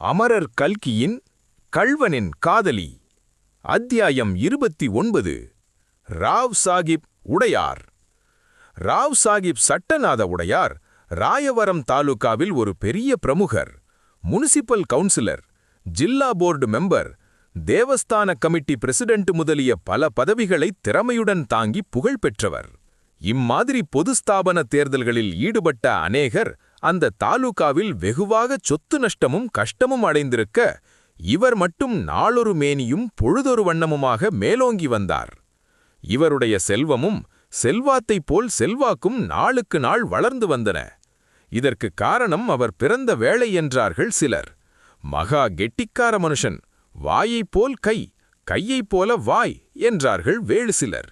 அமரர் கல்கியின் கள்வனின் காதலி அத்தியாயம் 29. ராவ் சாகிப் உடையார். ராவ் சாகிப் சட்டநாத உடையார் ராயவரம் தாலுகாவில் ஒரு பெரிய பிரமுகர், முனிசிபல் கவுன்சிலர், ஜில்லா போர்டு மெம்பர், தேவஸ்தான கமிட்டி பிரசிடென்ட் முதலிய பல பதவிகளை திறமையுடன் தாங்கி புகழ் பெற்றவர். இம்மாதிரி பொது ஸ்தாபன தேர்தல்களில் ஈடுபட்ட அநேகர் அந்த தாலுகாவில் வெகுவாக சொத்து நஷ்டமும் கஷ்டமும் அடைந்திருக்க, இவர் மட்டும் நாளொரு மேனியும் பொழுதொரு வண்ணமுமாக மேலோங்கி வந்தார். இவருடைய செல்வமும் செல்வாத்தைப் போல் செல்வாக்கும் நாளுக்கு நாள் வளர்ந்து வந்தன. இதற்கு காரணம் அவர் பிறந்த வேளை என்றார்கள் சிலர். மகா கெட்டிக்கார மனுஷன், வாயைப் போல் கை, கையைப் போல வாய் என்றார்கள் வேறு சிலர்.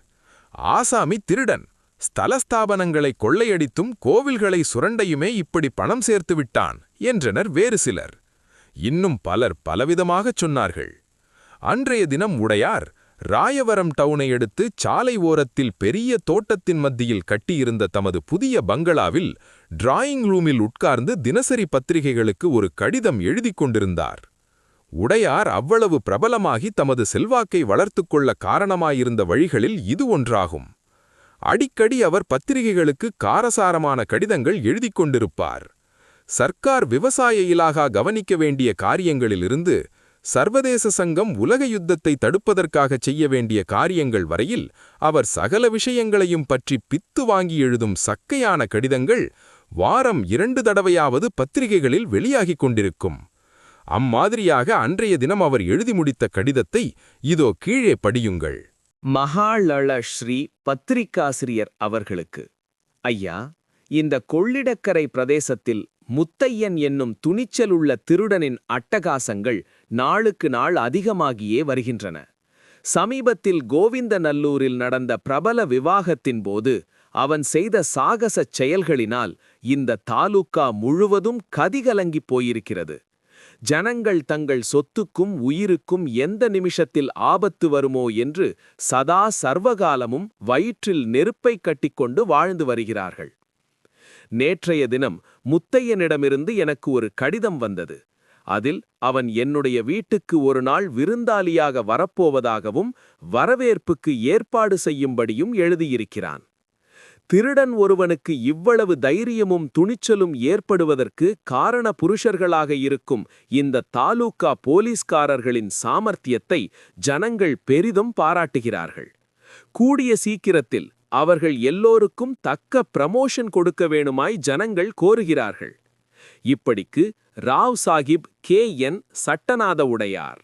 ஆசாமி திருடன், ஸ்தலஸ்தாபனங்களை கொள்ளையடித்தும் கோவில்களை சுரண்டையுமே இப்படி பணம் சேர்த்து விட்டான் என்றனர் வேறு சிலர். இன்னும் பலர் பலவிதமாகச் சொன்னார்கள். அன்றைய தினம் உடையார் ராயவரம் டவுனை எடுத்து சாலை ஓரத்தில் பெரிய தோட்டத்தின் மத்தியில் கட்டியிருந்த தமது புதிய பங்களாவில் டிராயிங் ரூமில் உட்கார்ந்து தினசரி பத்திரிகைகளுக்கு ஒரு கடிதம் எழுதிக் கொண்டிருந்தார். உடையார் அவ்வளவு பிரபலமாகி தமது செல்வாக்கை வளர்த்துக் கொள்ள காரணமாயிருந்த வழிகளில் இது ஒன்றாகும். அடிக்கடி அவர் பத்திரிகைகளுக்கு காரசாரமான கடிதங்கள் எழுதிக் கொண்டிருப்பார். சர்க்கார் விவசாய இலாகா கவனிக்க வேண்டிய காரியங்களிலிருந்து சர்வதேச சங்கம் உலக யுத்தத்தை தடுப்பதற்காக செய்ய வேண்டிய காரியங்கள் வரையில் அவர் சகல விஷயங்களையும் பற்றி பித்து வாங்கி எழுதும் சக்கையான கடிதங்கள் வாரம் 2 தடவையாவது பத்திரிகைகளில் வெளியாகிக் கொண்டிருக்கும். அம்மாதிரியாக அன்றைய தினம் அவர் எழுதி முடித்த கடிதத்தை இதோ கீழே படியுங்கள். மகாளள ஸ்ரீ பத்திரிகாசிரியர் அவர்களுக்கு, ஐயா, இந்த கொள்ளிடக்கரை பிரதேசத்தில் முத்தையன் என்னும் துணிச்சலுள்ள திருடனின் அட்டகாசங்கள் நாளுக்கு நாள் அதிகமாகியே வருகின்றன. சமீபத்தில் கோவிந்தநல்லூரில் நடந்த பிரபல விவாகத்தின் போது அவன் செய்த சாகசச் செயல்களினால் இந்த தாலுகா முழுவதும் கதிகலங்கிப் போயிருக்கிறது. ஜனங்கள் தங்கள் சொத்துக்கும் உயிருக்கும் எந்த நிமிஷத்தில் ஆபத்து வருமோ என்று சதா சர்வகாலமும் வயிற்றில் நெருப்பை கட்டிக்கொண்டு வாழ்ந்து வருகிறார்கள். நேற்றைய தினம் முத்தையனிடமிருந்து எனக்கு ஒரு கடிதம் வந்தது. அதில் அவன் என்னுடைய வீட்டுக்கு ஒரு நாள் விருந்தாளியாக வரப்போவதாகவும் வரவேற்புக்கு ஏற்பாடு செய்யும்படியும் எழுதியிருக்கிறான். திருடன் ஒருவனுக்கு இவ்வளவு தைரியமும் துணிச்சலும் ஏற்படுவதற்கு காரண புருஷர்களாக இருக்கும் இந்த தாலுகா போலீஸ்காரர்களின் சாமர்த்தியத்தை ஜனங்கள் பெரிதும் பாராட்டுகிறார்கள். கூடிய சீக்கிரத்தில் அவர்கள் எல்லோருக்கும் தக்க ப்ரமோஷன் கொடுக்க வேணுமாய் ஜனங்கள் கோருகிறார்கள். இப்படிக்கு ராவ் சாகிப் K.N. சட்டநாத உடையார்.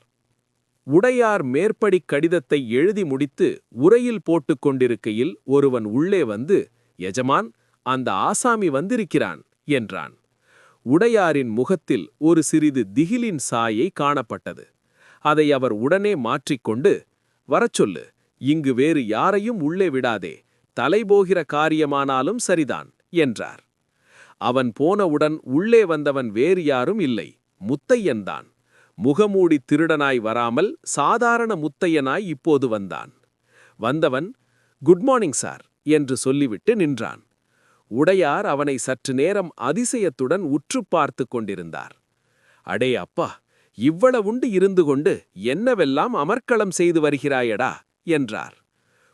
உடையார் மேற்படிக் கடிதத்தை எழுதி முடித்து உரையில் போட்டுக் கொண்டிருக்கையில் ஒருவன் உள்ளே வந்து, எஜமான், அந்த ஆசாமி வந்திருக்கிறான் என்றான். உடையாரின் முகத்தில் ஒரு சிறிது திகிலின் சாயை காணப்பட்டது. அதை அவர் உடனே மாற்றிக்கொண்டு, வரச்சொல்லு, இங்கு வேறு யாரையும் உள்ளே விடாதே, தலைபோகிற காரியமானாலும் சரிதான் என்றார். அவன் போனவுடன் உள்ளே வந்தவன் வேறு யாரும் இல்லை, முத்தையன்தான். முகமூடி திருடனாய் வராமல் சாதாரண முத்தையனாய் இப்போது வந்தான். வந்தவன், குட் மார்னிங் சார் என்று சொல்லிவிட்டு நின்றான். உடையார் அவனை சற்று நேரம் அதிசயத்துடன் உற்று பார்த்து கொண்டிருந்தார். அடே அப்பா, இவ்வளவுண்டு இருந்து கொண்டு என்னவெல்லாம் அமர்க்களம் செய்து வருகிறாயடா என்றார்.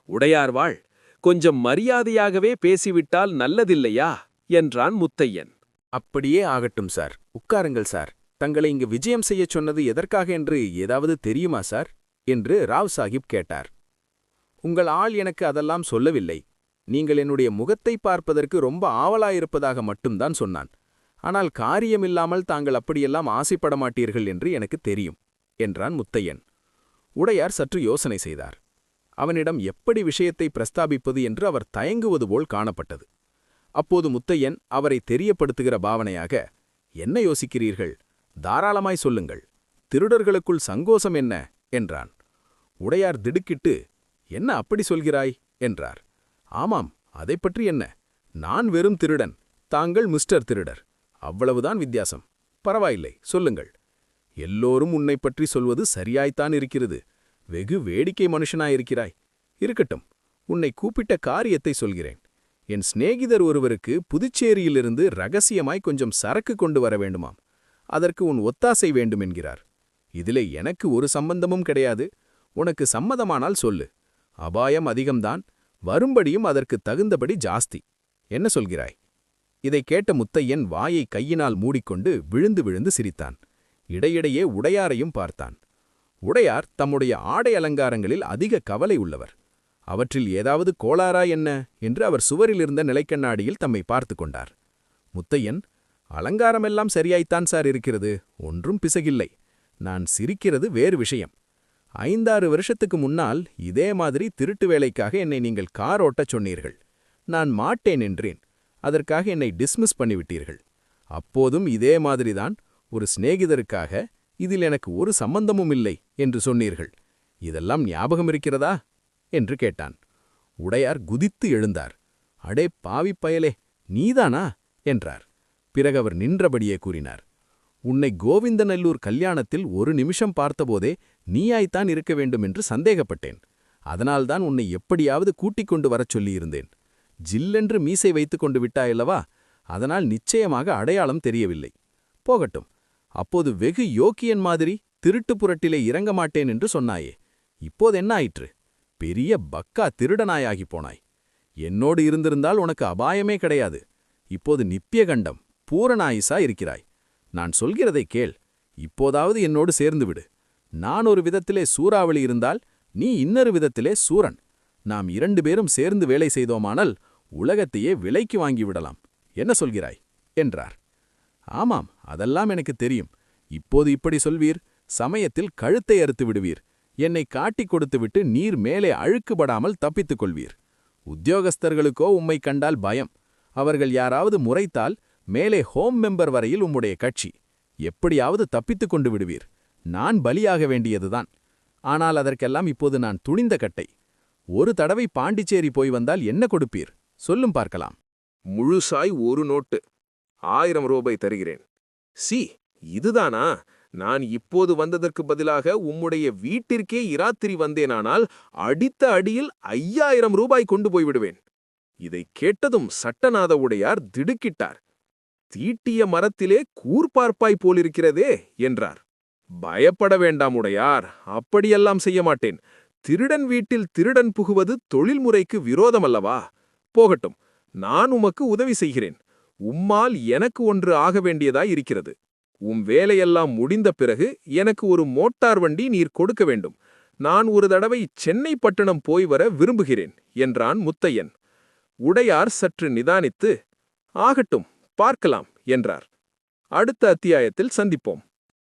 உடையார் வாழ், கொஞ்சம் மரியாதையாகவே பேசிவிட்டால் நல்லதில்லையா என்றான் முத்தையன். அப்படியே ஆகட்டும் சார், உட்காருங்கள் சார். தங்களை இங்கு விஜயம் செய்யச் சொன்னது எதற்காக என்று ஏதாவது தெரியுமா சார் என்று ராவ் சாகிப் கேட்டார். உங்கள் ஆள் எனக்கு அதெல்லாம் சொல்லவில்லை. நீங்கள் என்னுடைய முகத்தை பார்ப்பதற்கு ரொம்ப ஆவலாயிருப்பதாக மட்டும்தான் சொன்னான். ஆனால் காரியமில்லாமல் தாங்கள் அப்படியெல்லாம் ஆசைப்பட மாட்டீர்கள் என்று எனக்கு தெரியும் என்றான் முத்தையன். உடையார் சற்று யோசனை செய்தார். அவனிடம் எப்படி விஷயத்தை பிரஸ்தாபிப்பது என்று அவர் தயங்குவது போல் காணப்பட்டது. அப்போது முத்தையன் அவரை தெரியப்படுத்துகிற பாவனையாக, என்ன யோசிக்கிறீர்கள்? தாராளமாய் சொல்லுங்கள். திருடர்களுக்குள் சங்கோசம் என்ன என்றான். உடையார் திடுக்கிட்டு, என்ன அப்படி சொல்கிறாய் என்றார். ஆமாம், அதைப்பற்றி என்ன? நான் வெறும் திருடன், தாங்கள் மிஸ்டர் திருடர். அவ்வளவுதான் வித்தியாசம். பரவாயில்லை, சொல்லுங்கள். எல்லோரும் உன்னை பற்றி சொல்வது சரியாய்த்தான் இருக்கிறது. வெகு வேடிக்கை மனுஷனாயிருக்கிறாய். இருக்கட்டும், உன்னை கூப்பிட்ட காரியத்தை சொல்கிறேன். என் சிநேகிதர் ஒருவருக்கு புதுச்சேரியிலிருந்து ரகசியமாய் கொஞ்சம் சரக்கு கொண்டு வர வேண்டுமாம். அதற்கு உன் ஒத்தாசை வேண்டும் என்கிறார். இதிலே எனக்கு ஒரு சம்பந்தமும் கிடையாது. உனக்கு சம்மதமானால் சொல்லு. அபாயம் அதிகம்தான், வரும்படியும் அதற்கு தகுந்தபடி ஜாஸ்தி. என்ன சொல்கிறாய்? இதைக் கேட்ட முத்தையன் வாயை கையினால் மூடிக்கொண்டு விழுந்து விழுந்து சிரித்தான். இடையிடையே உடையாரையும் பார்த்தான். உடையார் தம்முடைய ஆடை அலங்காரங்களில் அதிக கவலை உள்ளவர். அவற்றில் ஏதாவது கோளாறா என்ன என்று அவர் சுவரிலிருந்த நிலைக்கண்ணாடியில் தம்மை பார்த்து கொண்டார். முத்தையன், அலங்காரமெல்லாம் சரியாய்த்தான் சார் இருக்கிறது, ஒன்றும் பிசகில்லை. நான் சிரிக்கிறது வேறு விஷயம். 5-6 வருஷத்துக்கு முன்னால் இதே மாதிரி திருட்டு வேலைக்காக என்னை நீங்கள் கார் ஓட்டச் சொன்னீர்கள். நான் மாட்டேன் என்றேன். அதற்காக என்னை டிஸ்மிஸ் பண்ணிவிட்டீர்கள். அப்போதும் இதே மாதிரிதான் ஒரு சிநேகிதருக்காக இதில் எனக்கு ஒரு சம்பந்தமும் இல்லை என்று சொன்னீர்கள். இதெல்லாம் ஞாபகம் இருக்கிறதா என்று கேட்டான். உடையார் குதித்து எழுந்தார். அடே பாவிப் பயலே, நீதானா என்றார். பிறகு அவர் நின்றபடியே கூறினார். உன்னை கோவிந்தநல்லூர் கல்யாணத்தில் ஒரு நிமிஷம் பார்த்தபோதே நீயாய்த்தான் இருக்க வேண்டும் என்று சந்தேகப்பட்டேன். அதனால்தான் உன்னை எப்படியாவது கூட்டிக் கொண்டு வரச் சொல்லியிருந்தேன். ஜில்லென்று மீசை வைத்துக் கொண்டு விட்டாயல்லவா, அதனால் நிச்சயமாக அடையாளம் தெரியவில்லை. போகட்டும், அப்போது வெகு யோக்கியன் மாதிரி திருட்டு புரட்டிலே இறங்க மாட்டேன் என்று சொன்னாயே, இப்போது என்ன ஆயிற்று? பெரிய பக்கா திருடனாயாகிப் போனாய். என்னோடு இருந்திருந்தால் உனக்கு அபாயமே கிடையாது. இப்போது நிப்பியகண்டம் பூரணாயுசா இருக்கிறாய். நான் சொல்கிறதை கேள். இப்போதாவது என்னோடு சேர்ந்து விடு. நான் ஒரு விதத்திலே சூறாவளி இருந்தால் நீ இன்னொரு விதத்திலே சூரன். நாம் 2 பேரும் சேர்ந்து வேலை செய்தோமானால் உலகத்தையே விலைக்கு வாங்கிவிடலாம். என்ன சொல்கிறாய் என்றார். ஆமாம், அதெல்லாம் எனக்கு தெரியும். இப்போது இப்படி சொல்வீர், சமயத்தில் கழுத்தை அறுத்து விடுவீர். என்னை காட்டிக் கொடுத்துவிட்டு நீர் மேலே அழுக்குபடாமல் தப்பித்துக் கொள்வீர். உத்தியோகஸ்தர்களுக்கோ உம்மை கண்டால் பயம். அவர்கள் யாராவது முறைத்தால் மேலே ஹோம் மெம்பர் வரையில் உம்முடைய கட்சி. எப்படியாவது தப்பித்துக் கொண்டு விடுவீர். நான் பலியாக வேண்டியதுதான். ஆனால் அதற்கெல்லாம் இப்போது நான் துணிந்த கட்டை. ஒரு தடவை பாண்டிச்சேரி போய் வந்தால் என்ன கொடுப்பீர்? சொல்லும் பார்க்கலாம். முழுசாய் 1 நோட்டு, 1000 ரூபாய் தருகிறேன். சி, இதுதானா? நான் இப்போது வந்ததற்கு பதிலாக உம்முடைய வீட்டிற்கே இராத்திரி வந்தேனானால் அடித்த அடியில் 5000 ரூபாய் கொண்டு போய்விடுவேன். இதைக் கேட்டதும் சட்டநாத உடையார் திடுக்கிட்டார். தீட்டிய மரத்திலே கூர்பார்ப்பாய் போலிருக்கிறதே என்றார். பயப்பட வேண்டாம் உடையார், அப்படியெல்லாம் செய்ய மாட்டேன். திருடன் வீட்டில் திருடன் புகுவது தொழில்முறைக்கு விரோதமல்லவா? போகட்டும், நான் உமக்கு உதவி செய்கிறேன். உம்மால் எனக்கு ஒன்று ஆக வேண்டியதாய் இருக்கிறது. உம் வேலையெல்லாம் முடிந்த பிறகு எனக்கு ஒரு மோட்டார் வண்டி நீர் கொடுக்க வேண்டும். நான் ஒரு தடவை சென்னை பட்டணம் போய் வர விரும்புகிறேன் என்றான் முத்தையன். உடையார் சற்று நிதானித்து, ஆகட்டும், பார்க்கலாம் என்றார். அடுத்த அத்தியாயத்தில் சந்திப்போம்.